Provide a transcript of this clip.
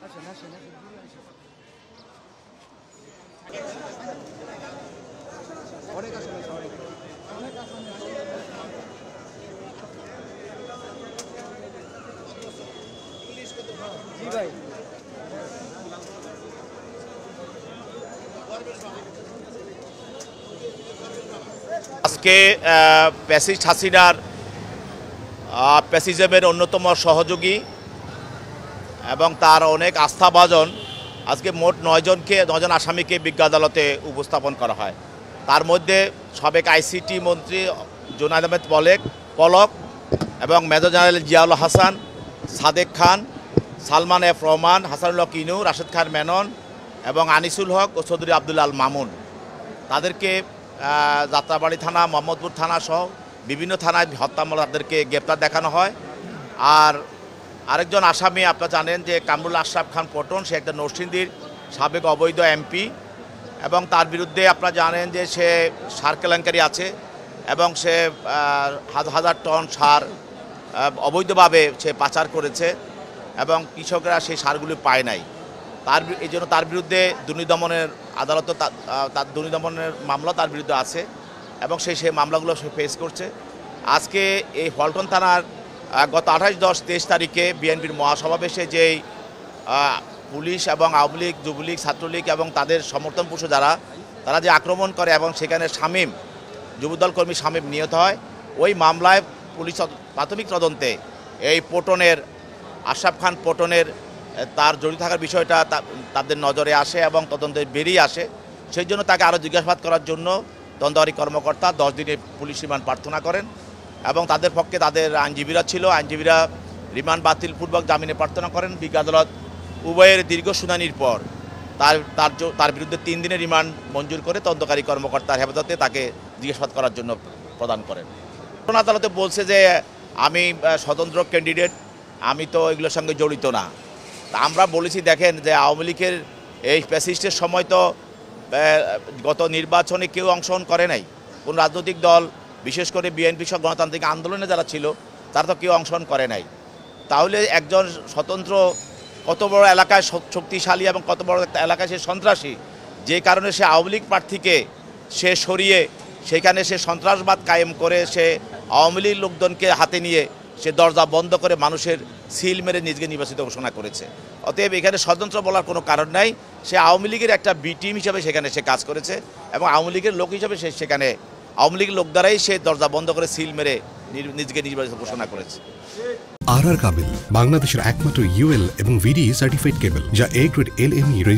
আজকে প্যাসিস্ট হাসিনার প্যাসিজমের অন্যতম সহযোগী এবং তার অনেক আস্থাভাজন আজকে মোট 9জন আসামিকে বিজ্ঞ আদালতে উপস্থাপন করা হয়। তার মধ্যে সাবেক আইসিটি মন্ত্রী জুনায়েদ আহমেদ পলক এবং মেজর জেনারেল জিয়াউল হাসান, সাদেক খান, সালমান এফ রহমান, হাসানুল হক ইনু, রাশেদ খান মেনন এবং আনিসুল হক ও চৌধুরী আব্দুল আল মামুন, তাদেরকে যাত্রাবাড়ি থানা, মোহাম্মদপুর থানা সহ বিভিন্ন থানায় হত্যা মামলা তাদেরকে গ্রেপ্তার দেখানো হয়। আর আরেকজন আসামি আপনারা জানেন যে কামরুল আশরাফ খান পটন, সে একটা নরসিংদীর সাবেক অবৈধ এমপি এবং তার বিরুদ্ধে আপনারা জানেন যে সে সার কেলেঙ্কারি আছে এবং সে হাজার টন সার অবৈধভাবে সে পাচার করেছে এবং কৃষকরা সেই সারগুলি পায় নাই। এই জন্য তার বিরুদ্ধে দুর্নীতি দমনের আদালতে তার দুর্নীতি দমনের মামলা তার বিরুদ্ধে আছে এবং সেই মামলাগুলো সে ফেস করছে। আজকে এই ফলটন থানার গত 28-10-23 তারিখে বিএনপির মহাসমাবেশে যেই পুলিশ এবং আওয়ামী লীগ, যুবলীগ, ছাত্রলীগ এবং তাদের সমর্থন পুষ্ট তারা যে আক্রমণ করে এবং সেখানে যুবদল কর্মী শামীম নিহত হয়, ওই মামলায় পুলিশ প্রাথমিক তদন্তে এই পটনের আশরাফ খান পটনের তার জড়িত থাকার বিষয়টা তাদের নজরে আসে এবং তদন্তে বেরিয়ে আসে। সেই জন্য তাকে আরও জিজ্ঞাসাবাদ করার জন্য তদন্তকারী কর্মকর্তা 10 দিনের পুলিশ রিমান্ড প্রার্থনা করেন এবং তাদের পক্ষে তাদের আইনজীবীরা ছিল, আইনজীবীরা রিমান্ড বাতিলপূর্বক জামিনে প্রার্থনা করেন। বিজ্ঞ আদালত উভয়ের দীর্ঘ শুনানির পর তার বিরুদ্ধে 3 দিনের রিমান্ড মঞ্জুর করে তদন্তকারী কর্মকর্তার হেফাজতে তাকে জিজ্ঞাসাবাদ করার জন্য প্রদান করেন। আদালতে বলছে যে আমি স্বতন্ত্র ক্যান্ডিডেট, আমি তো এগুলোর সঙ্গে জড়িত না। তা আমরা বলেছি দেখেন যে আওয়ামী লীগের এই প্যাসিস্টের সময় তো গত নির্বাচনে কেউ অংশগ্রহণ করে নাই, কোন রাজনৈতিক দল বিশেষ করে বিএনপি সহ গণতান্ত্রিক আন্দোলনে যারা ছিল তারা তো কেউ অংশগ্রহণ করে নাই। তাহলে একজন স্বতন্ত্র কত বড় এলাকায় শক্তিশালী এবং কত বড় একটা এলাকায় সে সন্ত্রাসী, যে কারণে সে আওয়ামী লীগ প্রার্থীকে সে সরিয়ে সেখানে সে সন্ত্রাসবাদ কায়েম করে সে আওয়ামী লীগ লোকজনকে হাতে নিয়ে সে দরজা বন্ধ করে মানুষের সিল মেরে নিজেকে নির্বাচিত ঘোষণা করেছে। অতএব এখানে স্বতন্ত্র বলার কোনো কারণ নাই। সে আওয়ামী লীগের একটা বি টিম হিসাবে সেখানে সে কাজ করেছে এবং আওয়ামী লীগের লোক হিসাবে সে সেখানে আওয়ামী লীগের লোক দ্বারাই সে দরজা বন্ধ করে সিল মেরে নিজেকে নির্বাচিত ঘোষণা করেছে। আর কাবিল বাংলাদেশের একমাত্র ইউএল এবং ভিডি সার্টিফাইড কেবল, যা A গ্রেড LME রেজিস্ট্রেশন